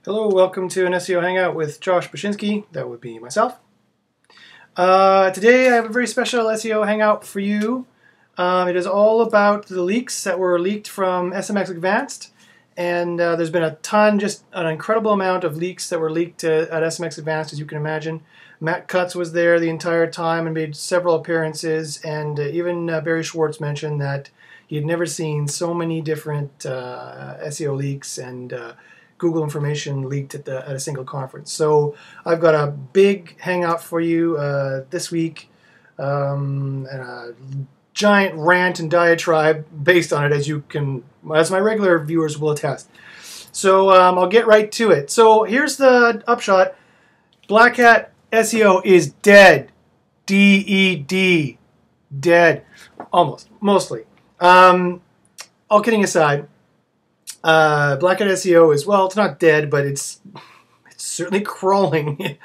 Hello, welcome to an SEO Hangout with Josh Bashinsky. That would be myself. Today I have a very special SEO Hangout for you. It is all about the leaks that were leaked from SMX Advanced. And there's been a ton, just an incredible amount of leaks that were leaked at SMX Advanced, as you can imagine. Matt Cutts was there the entire time and made several appearances. And even Barry Schwartz mentioned that he had never seen so many different SEO leaks and Google information leaked at a single conference. So I've got a big hangout for you this week, and a giant rant and diatribe based on it, as my regular viewers will attest. So I'll get right to it. So here's the upshot. Blackhat SEO is dead. D-E-D. Dead. Almost. Mostly. All kidding aside, Blackhat SEO is, well, it's not dead, but it's certainly crawling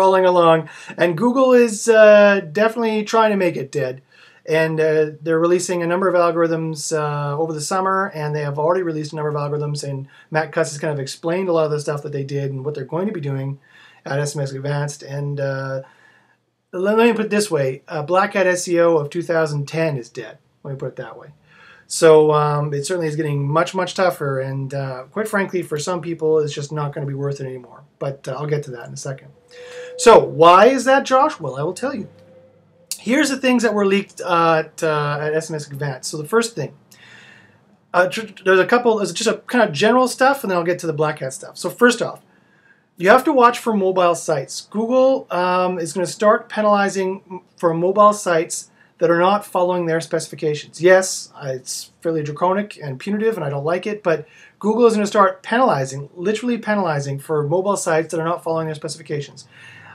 along. And Google is definitely trying to make it dead. And they're releasing a number of algorithms over the summer, and they have already released a number of algorithms. And Matt Cutts has kind of explained a lot of the stuff that they did and what they're going to be doing at SMX Advanced. And let me put it this way: Blackhat SEO of 2010 is dead. Let me put it that way. So it certainly is getting much, much tougher, and quite frankly, for some people, it's just not going to be worth it anymore. But I'll get to that in a second. So why is that, Josh? Well, I will tell you. Here's the things that were leaked at SMX Advanced. So the first thing, there's just a kind of general stuff, and then I'll get to the Blackhat stuff. So first off, you have to watch for mobile sites. Google is going to start penalizing for mobile sites that are not following their specifications. Yes, it's fairly draconic and punitive, and I don't like it, but Google is going to start penalizing, literally penalizing, for mobile sites that are not following their specifications.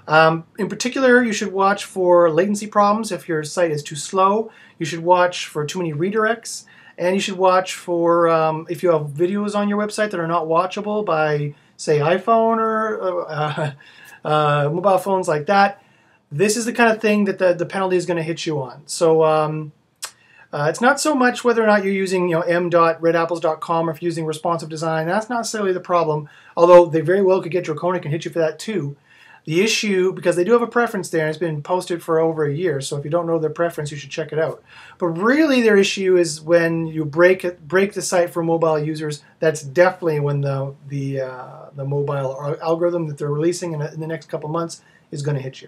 In particular, you should watch for latency problems if your site is too slow. You should watch for too many redirects, and you should watch for if you have videos on your website that are not watchable by, say, iPhone or mobile phones like that. This is the kind of thing that the penalty is going to hit you on. So it's not so much whether or not you're using m.redapples.com or if you're using responsive design. That's not necessarily the problem, although they very well could get draconic and hit you for that too. The issue, because they do have a preference there, and it's been posted for over a year, so if you don't know their preference, you should check it out. But really their issue is when you break the site for mobile users. That's definitely when the mobile algorithm that they're releasing in the next couple months is going to hit you.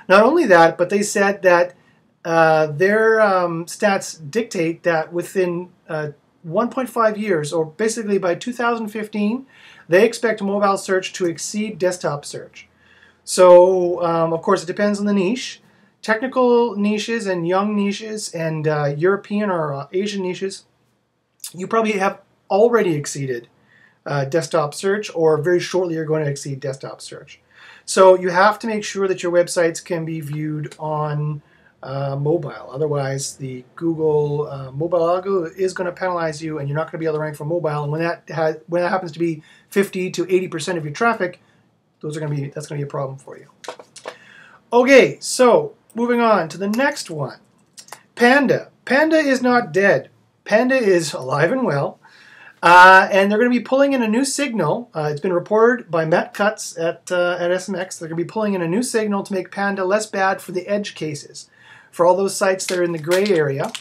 Not only that, but they said that their stats dictate that within 1.5 years, or basically by 2015, they expect mobile search to exceed desktop search. So, of course, it depends on the niche. Technical niches and young niches and European or Asian niches, you probably have already exceeded desktop search, or very shortly you're going to exceed desktop search. So you have to make sure that your websites can be viewed on mobile. Otherwise, the Google mobile algorithm is going to penalize you, and you're not going to be able to rank for mobile. And when that happens to be 50 to 80% of your traffic, that's going to be a problem for you. Okay, so moving on to the next one. Panda. Panda is not dead. Panda is alive and well. And they're going to be pulling in a new signal. It's been reported by Matt Cutts at SMX. They're going to be pulling in a new signal to make Panda less bad for the edge cases. For all those sites that are in the gray area,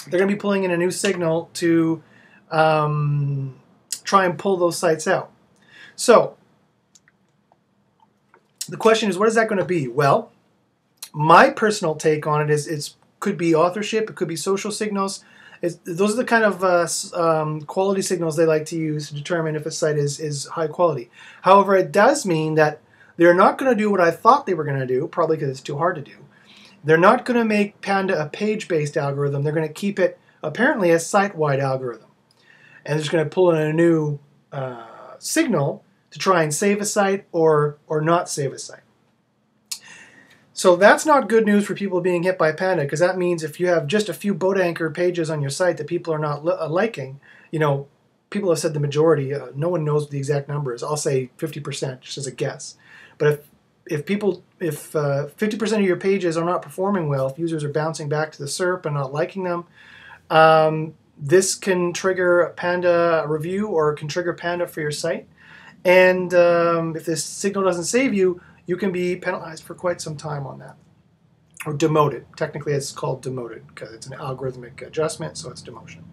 they're going to be pulling in a new signal to try and pull those sites out. So the question is, what is that going to be? Well, my personal take on it is it could be authorship, it could be social signals. Those are the kind of quality signals they like to use to determine if a site is high quality. However, it does mean that they're not going to do what I thought they were going to do, probably because it's too hard to do. They're not going to make Panda a page-based algorithm. They're going to keep it, apparently, a site-wide algorithm. And they're just going to pull in a new signal to try and save a site or not save a site. So that's not good news for people being hit by Panda, because that means if you have just a few boat anchor pages on your site that people are not liking, people have said the majority, no one knows what the exact number is. I'll say 50%, just as a guess. But if 50% of your pages are not performing well, if users are bouncing back to the SERP and not liking them, this can trigger Panda review or can trigger Panda for your site. And if this signal doesn't save you, you can be penalized for quite some time on that. Or demoted. Technically, it's called demoted because it's an algorithmic adjustment, so it's demotion.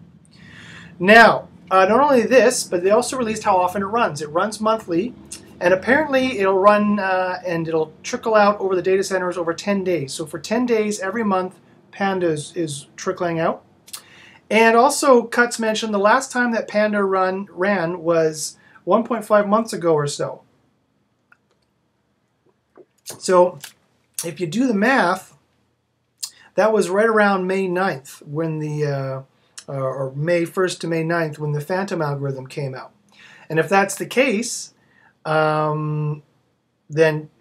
Now, not only this, but they also released how often it runs. It runs monthly, and apparently it'll run and it'll trickle out over the data centers over 10 days. So for 10 days, every month, Panda is trickling out. And also, Cuts mentioned the last time that Panda ran was 1.5 months ago or so. So if you do the math, that was right around May 9th when the, or May 1st to May 9th when the Phantom algorithm came out. And if that's the case, then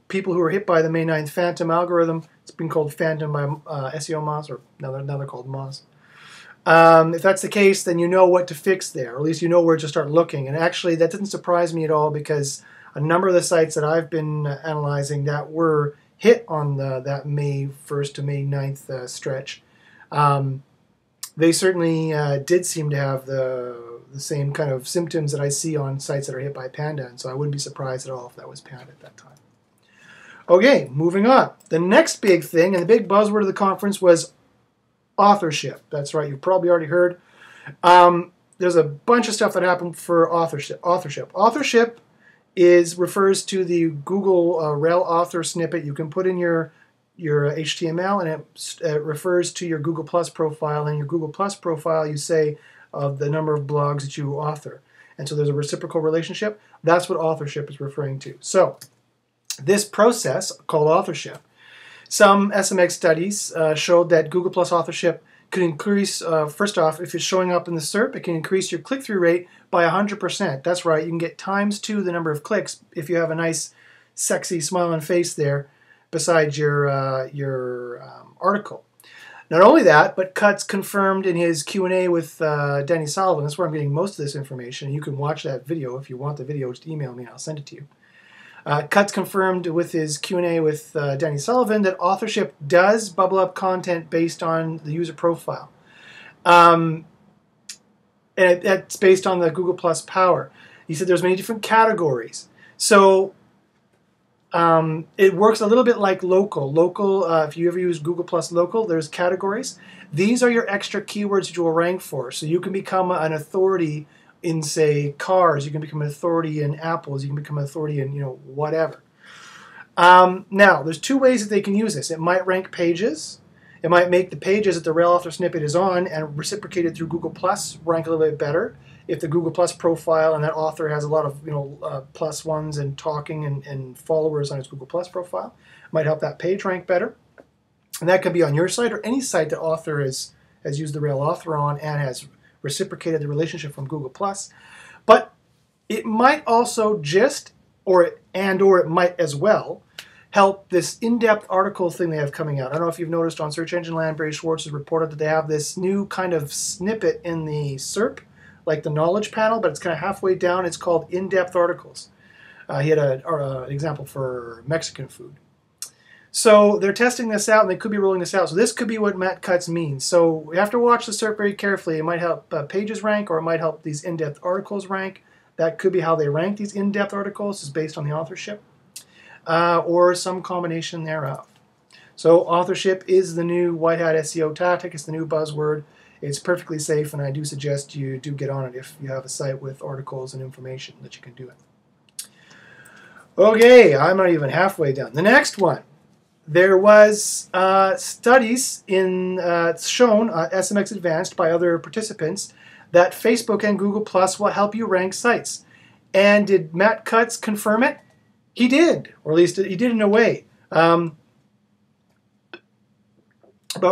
people who were hit by the May 9th Phantom algorithm, it's been called Phantom by SEO Moz, or now they're called Moz. If that's the case, then you know what to fix there, or at least you know where to start looking. And actually, that doesn't surprise me at all because a number of the sites that I've been analyzing that were hit on that May 1st to May 9th stretch, they certainly did seem to have the same kind of symptoms that I see on sites that are hit by Panda, and so I wouldn't be surprised at all if that was Panda at that time. Okay, moving on. The next big thing, and the big buzzword of the conference, was authorship. That's right, you've probably already heard. There's a bunch of stuff that happened for authorship. Authorship refers to the Google rel author snippet you can put in your HTML, and it refers to your Google Plus profile. And your Google Plus profile, you say of the number of blogs that you author. And so there's a reciprocal relationship. That's what authorship is referring to. So this process called authorship, some SMX studies showed that Google Plus authorship could increase, first off, if it's showing up in the SERP, it can increase your click-through rate by 100%. That's right, you can get ×2 the number of clicks if you have a nice, sexy, smiling face there beside your article. Not only that, but Cuts confirmed in his Q&A with Danny Sullivan, that's where I'm getting most of this information. You can watch that video. If you want the video, just email me and I'll send it to you. Cuts confirmed with his Q&A with Danny Sullivan that authorship does bubble up content based on the user profile. And that's based on the Google Plus power. He said there's many different categories. So it works a little bit like local. Local, if you ever use Google Plus Local, there's categories. These are your extra keywords that you will rank for. So you can become an authority in, say, cars. You can become an authority in apples. You can become an authority in, whatever. Now, there's two ways that they can use this. It might rank pages. It might make the pages that the rel author snippet is on and reciprocated through Google Plus rank a little bit better. If the Google Plus profile and that author has a lot of plus ones and talking and followers on his Google Plus profile, it might help that page rank better. And that can be on your site or any site that author has used the rel author on and has reciprocated the relationship from Google Plus. But it might also or it might as well help this in-depth article thing they have coming out. I don't know if you've noticed on Search Engine Land, Barry Schwartz has reported that they have this new kind of snippet in the SERP, like the knowledge panel, but it's kind of halfway down. It's called in-depth articles. He had an example for Mexican food. So they're testing this out, and they could be rolling this out. So this could be what Matt Cuts means. So we have to watch the SERP very carefully. It might help pages rank, or it might help these in-depth articles rank. That could be how they rank these in-depth articles, is based on the authorship, or some combination thereof. So authorship is the new white hat SEO tactic. It's the new buzzword. It's perfectly safe, and I do suggest you do get on it if you have a site with articles and information that you can do it. Okay, I'm not even halfway done. The next one. There was studies shown SMX Advanced by other participants that Facebook and Google Plus will help you rank sites. And did Matt Cuts confirm it? He did, or at least he did in a way. About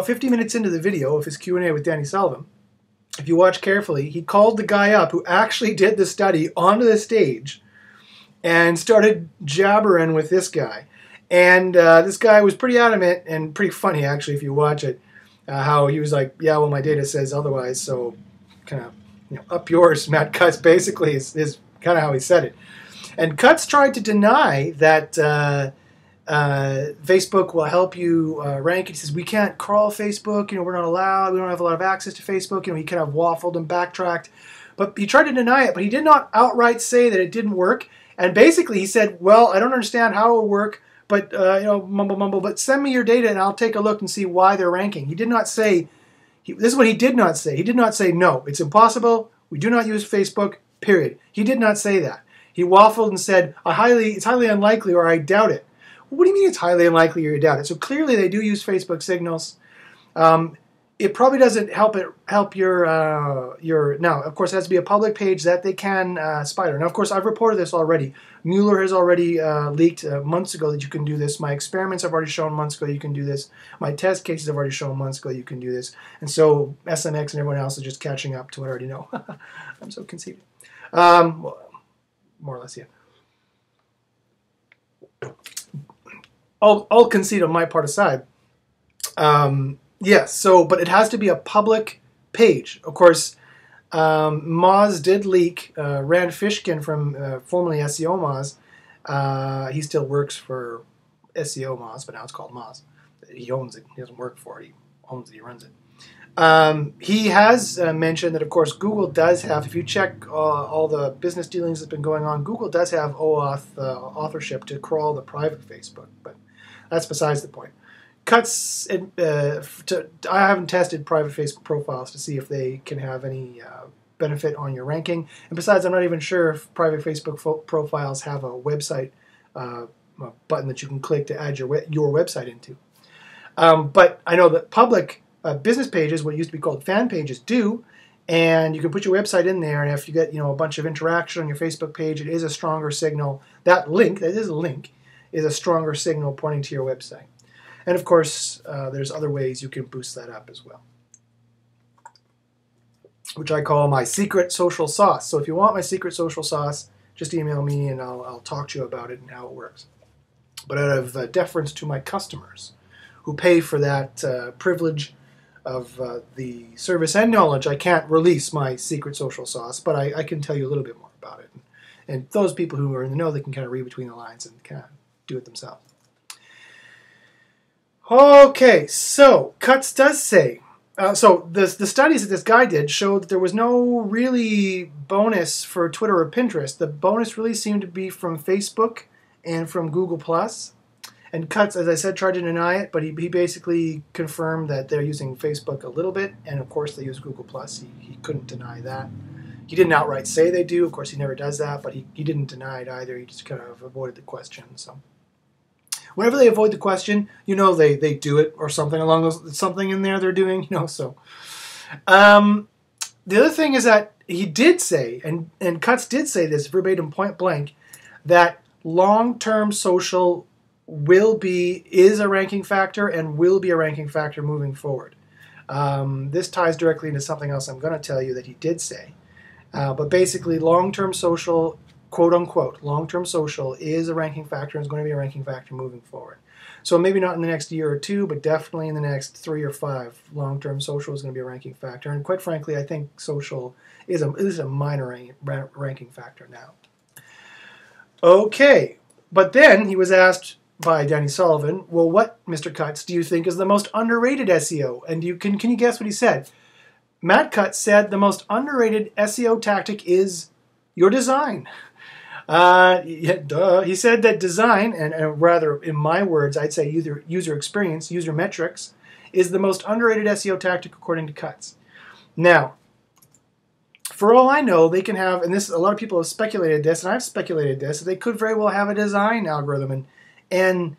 50 minutes into the video of his Q&A with Danny Sullivan, if you watch carefully, he called the guy up who actually did the study onto the stage and started jabbering with this guy. And this guy was pretty adamant and pretty funny, actually, if you watch it, how he was like, yeah, well, my data says otherwise, so kind of, up yours, Matt Cuts, basically, is kind of how he said it. And Cuts tried to deny that Facebook will help you rank. He says, we can't crawl Facebook, we're not allowed, we don't have a lot of access to Facebook, he kind of waffled and backtracked. But he tried to deny it, but he did not outright say that it didn't work. And basically he said, well, I don't understand how it will work, but, mumble, but send me your data and I'll take a look and see why they're ranking. He did not say, this is what he did not say. He did not say, no, it's impossible. We do not use Facebook, period. He did not say that. He waffled and said, it's highly unlikely or I doubt it. What do you mean it's highly unlikely or you doubt it? So clearly they do use Facebook signals. It probably doesn't help your now, of course, it has to be a public page that they can spider. Now, of course, I've reported this already. Mueller has already leaked months ago that you can do this. My experiments have already shown months ago you can do this. My test cases have already shown months ago you can do this. And so SMX and everyone else is just catching up to what I already know. I'm so conceited. Well, more or less, yeah. I'll concede on my part aside. Yes, but it has to be a public page. Of course, Moz did leak. Rand Fishkin from formerly SEO Moz, he still works for SEO Moz, but now it's called Moz. He owns it. He doesn't work for it. He owns it. He runs it. He has mentioned that, of course, Google does have, if you check all the business dealings that's been going on, Google does have OAuth authorship to crawl the private Facebook, but that's besides the point. Cuts, I haven't tested private Facebook profiles to see if they can have any benefit on your ranking. And besides, I'm not even sure if private Facebook profiles have a website button that you can click to add your website into. But I know that public business pages, what used to be called fan pages, do. And you can put your website in there, and if you get a bunch of interaction on your Facebook page, it is a stronger signal. That is a link, is a stronger signal pointing to your website. And of course, there's other ways you can boost that up as well, which I call my secret social sauce. So if you want my secret social sauce, just email me and I'll talk to you about it and how it works. But out of deference to my customers who pay for that privilege of the service and knowledge, I can't release my secret social sauce, but I can tell you a little bit more about it. And those people who are in the know, they can kind of read between the lines and kind of do it themselves. Okay, so Cuts does say, so the studies that this guy did showed that there was no really bonus for Twitter or Pinterest. The bonus really seemed to be from Facebook and from Google+. And Cuts, as I said, tried to deny it, but he basically confirmed that they're using Facebook a little bit, and of course they use Google+. He couldn't deny that. He didn't outright say they do. Of course, he never does that, but he didn't deny it either. He just kind of avoided the question. So whenever they avoid the question, they do it or something along those, something in there they're doing, so. The other thing is that he did say, and Cuts did say this verbatim point blank, that long-term social is a ranking factor and will be a ranking factor moving forward. This ties directly into something else I'm going to tell you that he did say. But basically, long-term social, quote-unquote, long-term social is a ranking factor and is going to be a ranking factor moving forward. So maybe not in the next year or two, but definitely in the next 3 or 5, long-term social is going to be a ranking factor. And quite frankly, I think social is a minor ranking factor now. Okay, but then he was asked by Danny Sullivan, well, what, Mr. Cuts, do you think is the most underrated SEO? And can you guess what he said? Matt Cuts said the most underrated SEO tactic is your design. He said that design, and rather in my words, I'd say user experience, user metrics, is the most underrated SEO tactic according to Cuts. Now, for all I know, they can have, and a lot of people have speculated this, and I've speculated this, they could very well have a design algorithm, and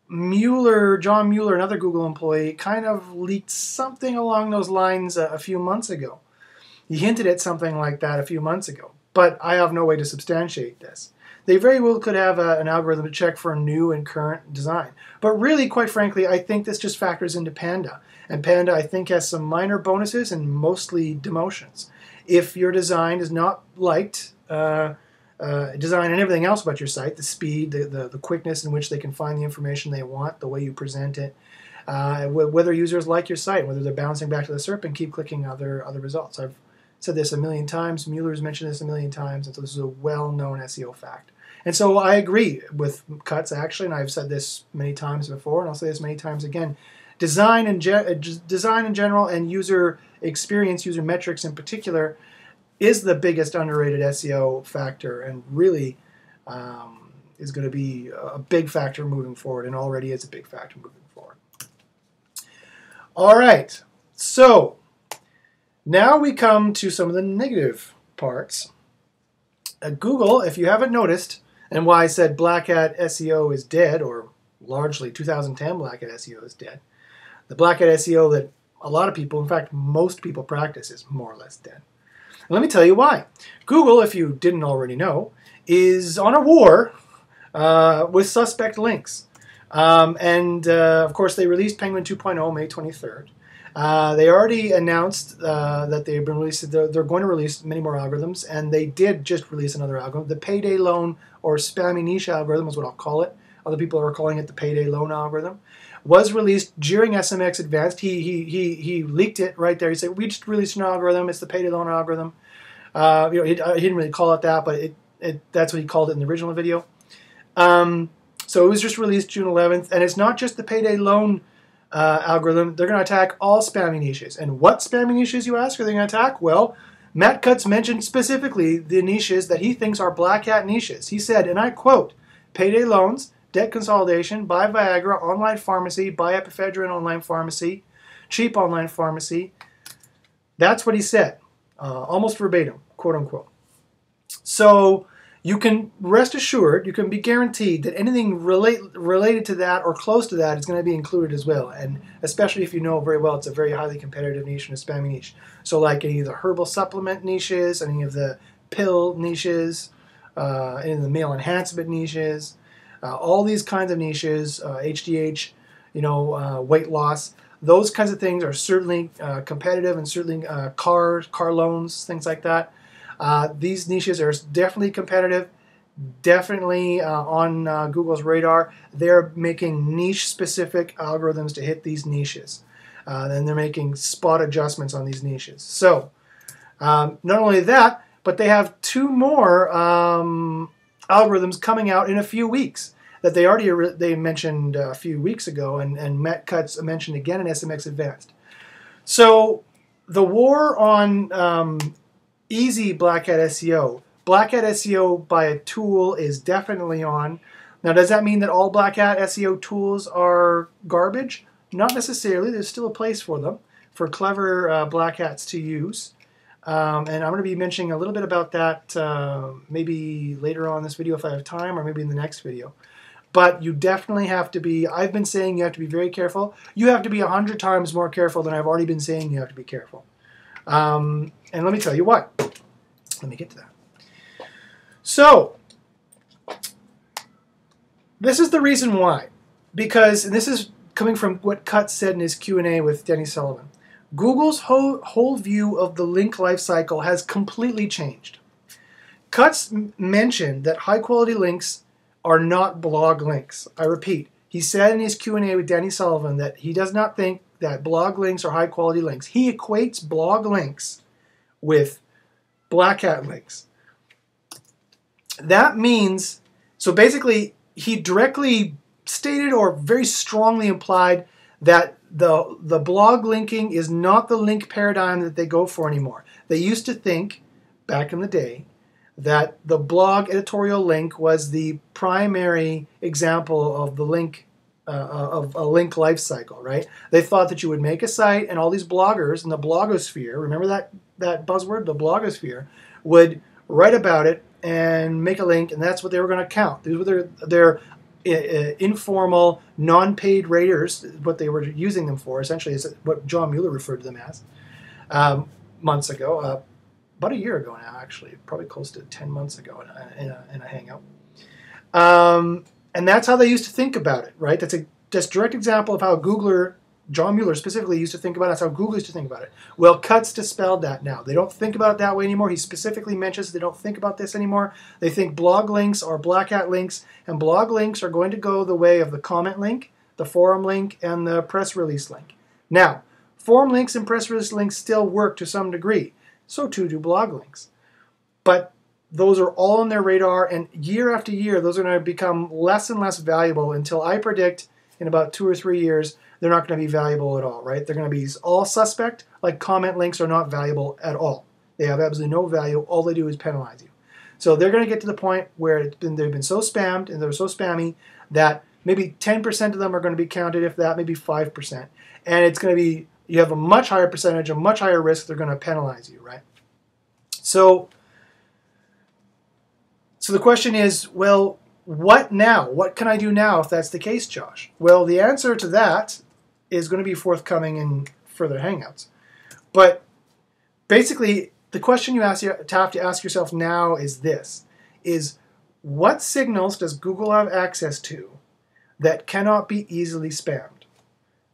John Mueller, another Google employee, kind of leaked something along those lines a few months ago. He hinted at something like that a few months ago, but I have no way to substantiate this. They very well could have an algorithm to check for new and current design. But really, quite frankly, I think this just factors into Panda. And Panda, I think, has some minor bonuses and mostly demotions. If your design is not liked, design and everything else about your site, the speed, the quickness in which they can find the information they want, the way you present it, whether users like your site, whether they're bouncing back to the SERP and keep clicking other results. I've said this a million times, Mueller's mentioned this a million times, and so this is a well-known SEO fact. And so I agree with Cuts, actually, and I've said this many times before, and I'll say this many times again. Design in general and user experience, user metrics in particular, is the biggest underrated SEO factor, and really is going to be a big factor moving forward, and already is a big factor moving forward. All right, so now we come to some of the negative parts. Google, if you haven't noticed, and why I said Blackhat SEO is dead, or largely 2010 Blackhat SEO is dead. The Blackhat SEO that a lot of people, in fact most people practice, is more or less dead. And let me tell you why. Google, if you didn't already know, is on a war with suspect links. Of course they released Penguin 2.0 May 23rd. They already announced that they're going to release many more algorithms, and they did just release another algorithm. The payday loan, or spammy niche algorithm is what I'll call it. Other people are calling it the payday loan algorithm. Was released during SMX Advanced. He leaked it right there. He said, we just released an algorithm. It's the payday loan algorithm. He didn't really call it that, but that's what he called it in the original video. So it was just released June 11th, and it's not just the payday loan algorithm. They're going to attack all spammy niches. And what spammy niches, you ask, are they going to attack? Well, Matt Cutts mentioned specifically the niches that he thinks are Blackhat niches. He said, and I quote, payday loans, debt consolidation, buy Viagra, online pharmacy, buy epiphedrine online pharmacy, cheap online pharmacy. That's what he said, almost verbatim, quote unquote. So you can rest assured, you can be guaranteed that anything related to that or close to that is going to be included as well. And especially if you know very well it's a very highly competitive niche and a spammy niche. So like any of the herbal supplement niches, any of the pill niches, any of the male enhancement niches, all these kinds of niches, HDH, weight loss, those kinds of things are certainly competitive, and certainly car loans, things like that. These niches are definitely competitive, definitely on Google's radar. They're making niche-specific algorithms to hit these niches. And they're making spot adjustments on these niches. So not only that, but they have 2 more algorithms coming out in a few weeks that they mentioned a few weeks ago, and Matt Cutts mentioned again in SMX Advanced. So the war on easy Blackhat SEO. Blackhat SEO by a tool is definitely on. Now, does that mean that all Blackhat SEO tools are garbage? Not necessarily. There's still a place for them, for clever Black Hats to use. And I'm going to be mentioning a little bit about that maybe later on in this video if I have time, or maybe in the next video. But you definitely have to be, I've been saying you have to be very careful. You have to be 100 times more careful than I've already been saying you have to be careful. And let me tell you what. Let me get to that. So, this is the reason why. Because, and this is coming from what Cutts said in his Q&A with Denny Sullivan, Google's whole view of the link lifecycle has completely changed. Cutts mentioned that high-quality links are not blog links. I repeat, he said in his Q&A with Denny Sullivan that he does not think that blog links are high-quality links. He equates blog links with Blackhat links. That means, so basically, he directly stated or very strongly implied that the blog linking is not the link paradigm that they go for anymore. They used to think, back in the day, that the blog editorial link was the primary example of the link, of a link life cycle, right? They thought that you would make a site and all these bloggers in the blogosphere, remember that buzzword, the blogosphere, would write about it and make a link, and that's what they were going to count. These were their informal, non-paid raters, what they were using them for, essentially, is what John Mueller referred to them as months ago. About a year ago now, actually, probably close to 10 months ago in a hangout. And that's how they used to think about it, right? That's a direct example of how Googler, John Mueller specifically, used to think about it. That's how Google used to think about it. Well, Cutts dispelled that now. They don't think about it that way anymore. He specifically mentions they don't think about this anymore. They think blog links are Blackhat links, and blog links are going to go the way of the comment link, the forum link, and the press release link. Now, forum links and press release links still work to some degree. So too do blog links. But those are all on their radar, and year after year, those are going to become less and less valuable until I predict in about 2 or 3 years, they're not going to be valuable at all, right? They're going to be all suspect, like comment links are not valuable at all. They have absolutely no value. All they do is penalize you. So they're going to get to the point where they've been so spammed and they're so spammy that maybe 10% of them are going to be counted, if that, maybe 5%. And it's going to be, you have a much higher percentage, a much higher risk they're going to penalize you, right? So the question is, well, what now? What can I do now if that's the case, Josh? Well, the answer to that is going to be forthcoming in further Hangouts. But basically, the question you have to ask yourself now is this, is what signals does Google have access to that cannot be easily spammed?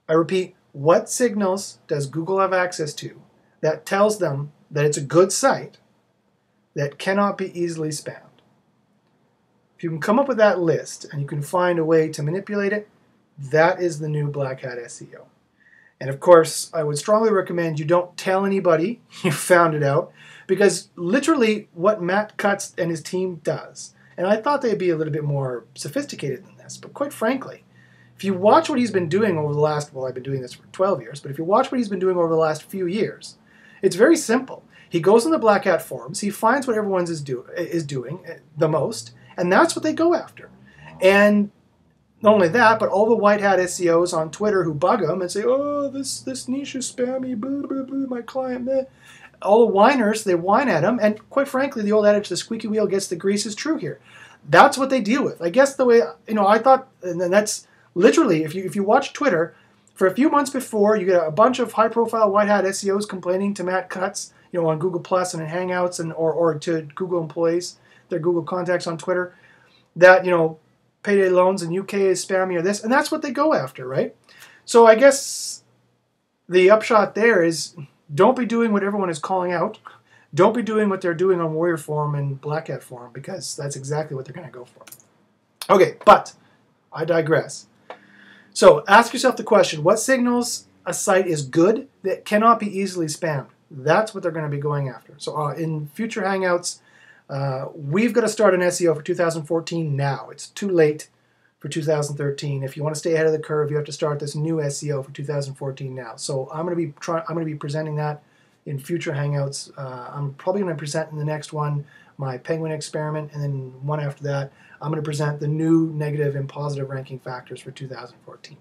I repeat, what signals does Google have access to that tells them that it's a good site that cannot be easily spammed? If you can come up with that list and you can find a way to manipulate it, that is the new Blackhat SEO. And of course, I would strongly recommend you don't tell anybody you found it out, because literally what Matt Cutts and his team does, and I thought they'd be a little bit more sophisticated than this, but quite frankly, if you watch what he's been doing over the last, well, I've been doing this for 12 years, but if you watch what he's been doing over the last few years, it's very simple. He goes on the Blackhat forums, he finds what everyone is doing the most, and that's what they go after. And not only that, but all the white hat SEOs on Twitter who bug him and say, oh, this niche is spammy, blah, blah, blah, my client, meh. All the whiners, they whine at him, and quite frankly, the old adage, the squeaky wheel gets the grease, is true here. That's what they deal with. I guess the way, I thought, and that's literally, if you watch Twitter, for a few months before, you get a bunch of high-profile white hat SEOs complaining to Matt Cutts, on Google Plus and in Hangouts, and or to Google employees, their Google contacts on Twitter, that, payday loans in UK is spammy or this, and that's what they go after, right? So I guess the upshot there is, don't be doing what everyone is calling out. Don't be doing what they're doing on Warrior Forum and Blackhat Forum, because that's exactly what they're going to go for. Okay, but I digress. So ask yourself the question, what signals a site is good that cannot be easily spammed? That's what they're going to be going after. So in future Hangouts, we've got to start an SEO for 2014 now. It's too late for 2013. If you want to stay ahead of the curve, you have to start this new SEO for 2014 now. So I'm going to be presenting that in future Hangouts. I'm probably going to present in the next one my Penguin experiment, and then one after that, I'm going to present the new negative and positive ranking factors for 2014.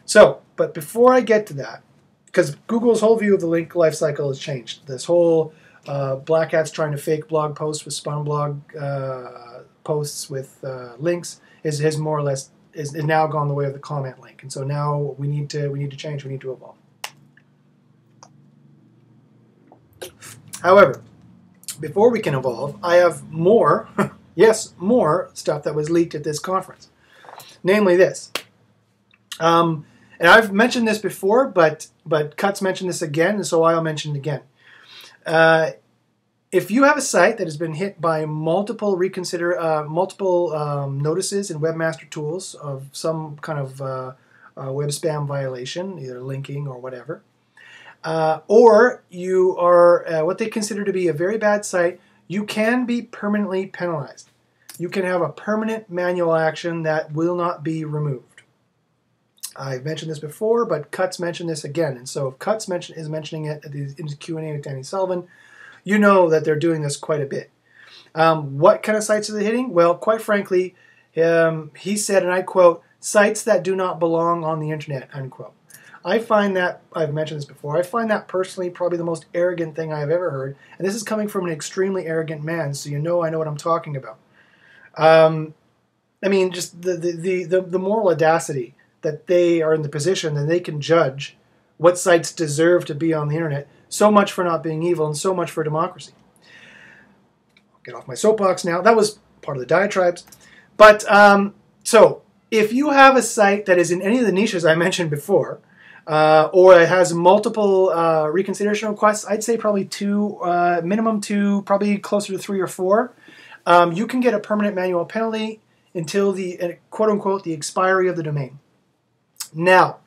So, but before I get to that, because Google's whole view of the link lifecycle has changed. This whole Blackhat's trying to fake blog posts with spun blog posts with links is more or less is now gone the way of the comment link, and so now we need to change. We need to evolve. However, before we can evolve, I have more, yes, more stuff that was leaked at this conference, namely this. And I've mentioned this before, but Cutts mentioned this again, and so I'll mention it again. If you have a site that has been hit by multiple notices in Webmaster Tools of some kind of web spam violation, either linking or whatever, or you are what they consider to be a very bad site, you can be permanently penalized. You can have a permanent manual action that will not be removed. I've mentioned this before, but Cutts mentioned this again. And so if Cutts is mentioning it in his Q&A with Danny Sullivan, you know that they're doing this quite a bit. What kind of sites are they hitting? Well, quite frankly, he said, and I quote, sites that do not belong on the internet, unquote. I find that, I've mentioned this before, I find that personally probably the most arrogant thing I've ever heard. And this is coming from an extremely arrogant man, so I know what I'm talking about. I mean, just the moral audacity that they are in the position that they can judge what sites deserve to be on the internet. So much for not being evil and so much for democracy. I'll get off my soapbox now. That was part of the diatribes. But so if you have a site that is in any of the niches I mentioned before, or it has multiple reconsideration requests, I'd say probably two, minimum two, probably closer to 3 or 4, you can get a permanent manual penalty until the quote-unquote the expiry of the domain. Now,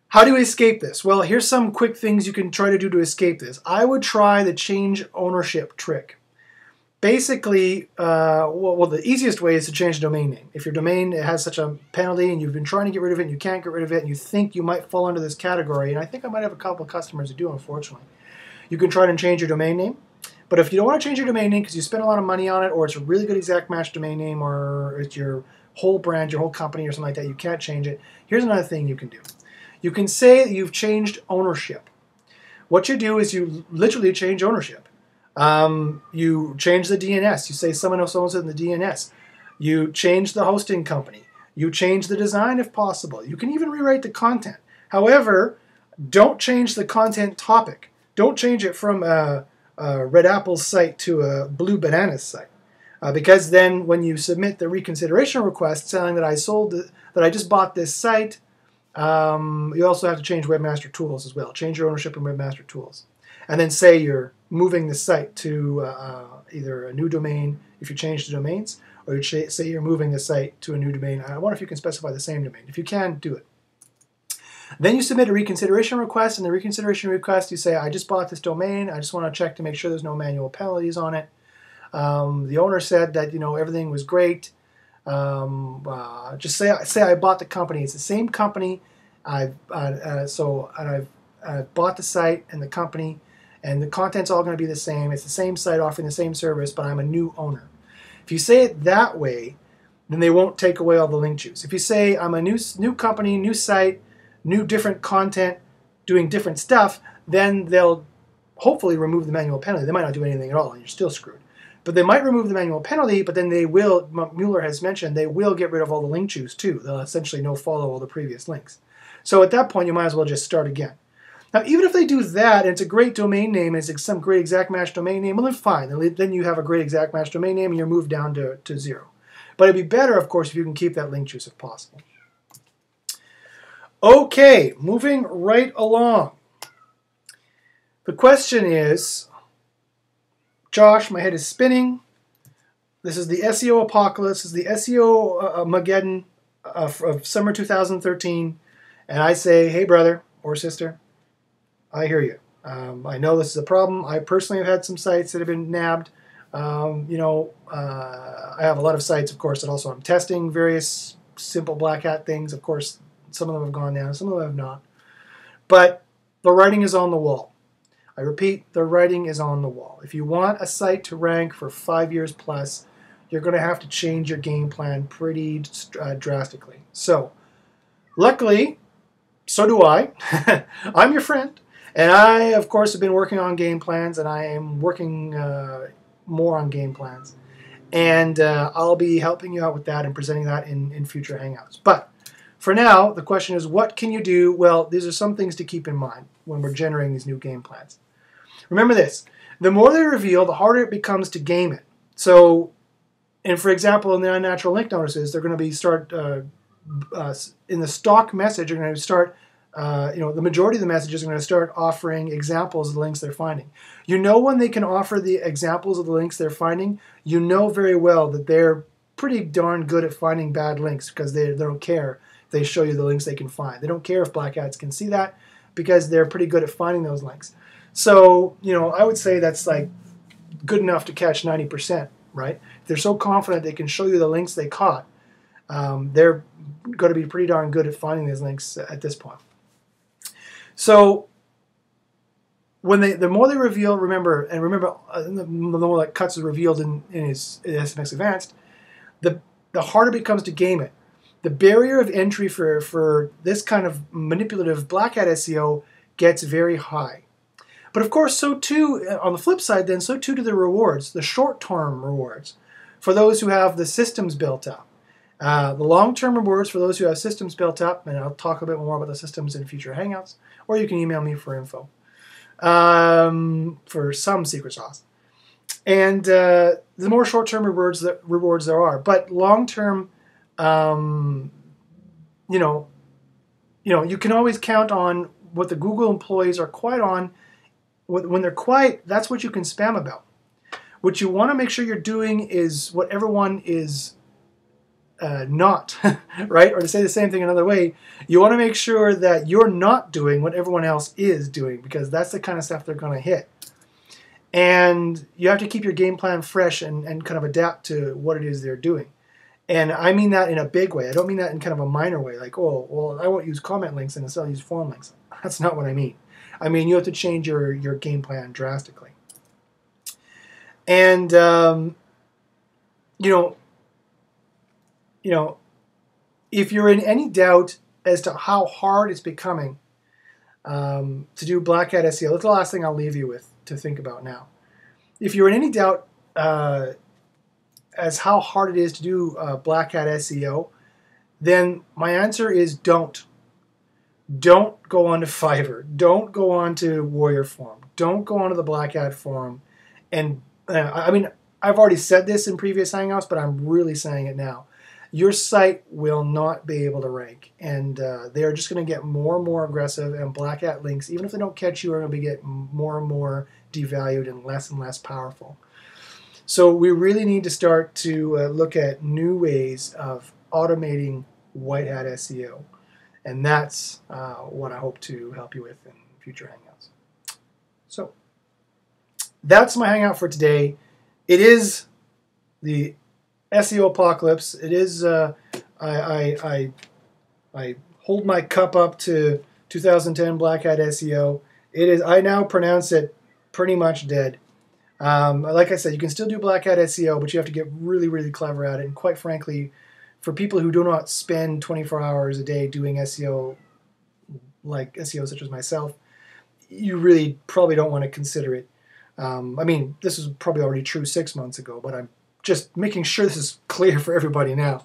how do you escape this? Well, here's some quick things you can try to do to escape this. I would try the change ownership trick. Basically, well, the easiest way is to change the domain name. If your domain has such a penalty and you've been trying to get rid of it and you can't get rid of it and you think you might fall under this category, and I think I might have a couple of customers who do, unfortunately, You can try and change your domain name. But if you don't want to change your domain name because you spend a lot of money on it, or it's a really good exact match domain name, or it's your whole brand, your whole company, or something like that, you can't change it. Here's another thing you can do. You can say that you've changed ownership. What you do is you literally change ownership. You change the DNS. You say someone else owns it in the DNS. You change the hosting company. You change the design if possible. You can even rewrite the content. However, don't change the content topic. Don't change it from a Red Apple site to a Blue Bananas site. Because then when you submit the reconsideration request saying that I just bought this site, you also have to change Webmaster Tools as well. Change your ownership in Webmaster Tools. And then say you're moving the site to either a new domain if you change the domains, or you say you're moving the site to a new domain. I wonder if you can specify the same domain. If you can, do it. Then you submit a reconsideration request. In the reconsideration request, you say, I just bought this domain. I just want to check to make sure there's no manual penalties on it. The owner said that everything was great. Just say I bought the company. It's the same company. I've bought the site and the company, and the content's all going to be the same. It's the same site offering the same service, but I'm a new owner. If you say it that way, then they won't take away all the link juice. If you say I'm a new company, new site, new different content, doing different stuff, then they'll hopefully remove the manual penalty. They might not do anything at all, and you're still screwed. But they might remove the manual penalty, but then they will, Mueller has mentioned, they will get rid of all the link juice too. They'll essentially no-follow all the previous links. So at that point, you might as well just start again. Now, even if they do that, and it's a great domain name, and it's some great exact match domain name, well, then fine. Then you have a great exact match domain name, and you're moved down to 0. But it'd be better, of course, if you can keep that link juice if possible. Okay, moving right along. The question is, Josh, my head is spinning. This is the SEO apocalypse. This is the SEO Mageddon of summer 2013. And I say, hey, brother or sister, I hear you. I know this is a problem. I personally have had some sites that have been nabbed. I have a lot of sites, of course, that also I'm testing various simple black hat things. Of course, some of them have gone down, some of them have not. But the writing is on the wall. I repeat, the writing is on the wall. If you want a site to rank for 5 years plus, you're going to have to change your game plan pretty drastically. So, luckily, so do I. I'm your friend. And I, of course, have been working on game plans, and I am working more on game plans. And I'll be helping you out with that and presenting that in future Hangouts. But for now, the question is, what can you do? Well, these are some things to keep in mind when we're generating these new game plans. Remember this, the more they reveal, the harder it becomes to game it. So, and for example, in the unnatural link notices, they're going to be in the stock message, they're going to start, the majority of the messages are going to start offering examples of the links they're finding. You know when they can offer the examples of the links they're finding, you know very well that they're pretty darn good at finding bad links because they don't care if they show you the links they can find. They don't care if black hats can see that because they're pretty good at finding those links. So, I would say that's like good enough to catch 90%, right? If they're so confident they can show you the links they caught, they're going to be pretty darn good at finding these links at this point. So, the more they reveal, remember, the more that cuts is revealed in SMX Advanced, the harder it becomes to game it. The barrier of entry for this kind of manipulative black hat SEO gets very high. But of course, so too, on the flip side then, so too do the rewards, the short-term rewards, for those who have the systems built up. The long-term rewards for those who have systems built up, and I'll talk a bit more about the systems in future Hangouts, or you can email me for info, for some secret sauce. And the more short-term rewards there are. But long-term, you can always count on what the Google employees are quiet on. When they're quiet, that's what you can spam about. What you want to make sure you're doing is what everyone is not, right? Or to say the same thing another way, you want to make sure that you're not doing what everyone else is doing, because that's the kind of stuff they're going to hit. And you have to keep your game plan fresh and kind of adapt to what it is they're doing. And I mean that in a big way. I don't mean that in kind of a minor way, like, oh, well, I won't use comment links and instead I'll use form links. That's not what I mean. I mean, you have to change your game plan drastically. And you know, if you're in any doubt as to how hard it's becoming to do Blackhat SEO, that's the last thing I'll leave you with to think about now. If you're in any doubt as how hard it is to do Blackhat SEO, then my answer is don't. Don't go on to Fiverr. Don't go on to Warrior Forum. Don't go on to the Blackhat Forum. And I mean, I've already said this in previous Hangouts, but I'm really saying it now. Your site will not be able to rank, and they are just going to get more and more aggressive, and Blackhat links, even if they don't catch you, are going to get more and more devalued and less powerful. So we really need to start to look at new ways of automating white hat SEO, and that's what I hope to help you with in future Hangouts. So that's my Hangout for today. It is the SEO apocalypse. It is. I hold my cup up to 2010 Blackhat SEO. It is. I now pronounce it pretty much dead. Like I said, you can still do Blackhat SEO, but you have to get really, really clever at it. And quite frankly, for people who do not spend 24 hours a day doing SEO, like SEO such as myself, you really probably don't want to consider it. I mean, this was probably already true 6 months ago, but I'm just making sure this is clear for everybody now,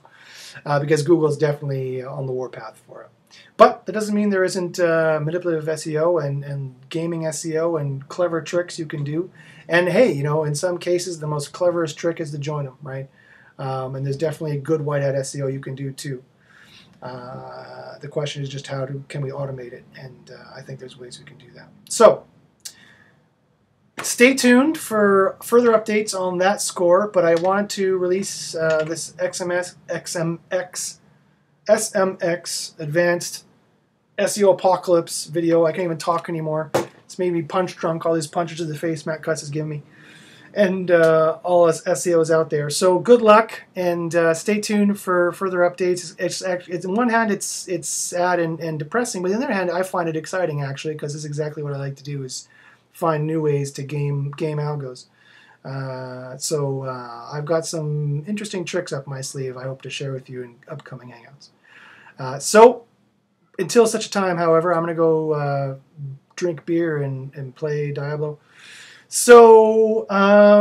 because Google is definitely on the warpath for it. But that doesn't mean there isn't manipulative SEO and gaming SEO and clever tricks you can do. And hey, you know, in some cases, the most cleverest trick is to join them, right? And there's definitely good white hat SEO you can do too. The question is just can we automate it? And I think there's ways we can do that. So stay tuned for further updates on that score, but I wanted to release this SMX Advanced SEO Apocalypse video. I can't even talk anymore. It's made me punch drunk, all these punches to the face Matt Cutts has given me. And all us SEOs out there. So good luck, and stay tuned for further updates. It's on one hand, it's sad and depressing, but on the other hand, I find it exciting, actually, because it's exactly what I like to do, is find new ways to game algos. So I've got some interesting tricks up my sleeve I hope to share with you in upcoming Hangouts. So until such a time, however, I'm going to go drink beer and play Diablo. So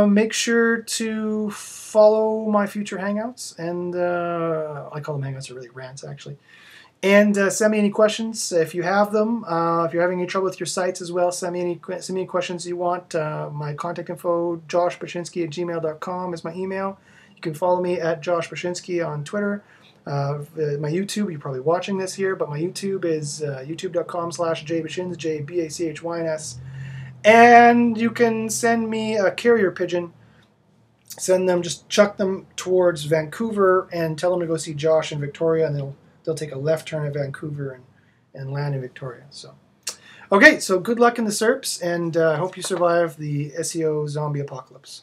make sure to follow my future Hangouts, and I call them Hangouts, are really rants, actually. And send me any questions if you have them. If you're having any trouble with your sites as well, send me any questions you want. My contact info, joshbashinsky@gmail.com is my email. You can follow me at Josh Bashinsky on Twitter. My YouTube, you're probably watching this here, but my YouTube is youtube.com/jbashins, JBACHYNS. And you can send me a carrier pigeon. Send them, just chuck them towards Vancouver and tell them to go see Josh in Victoria, and they'll take a left turn at Vancouver and land in Victoria. So, okay, so good luck in the SERPs, and I hope you survive the SEO zombie apocalypse.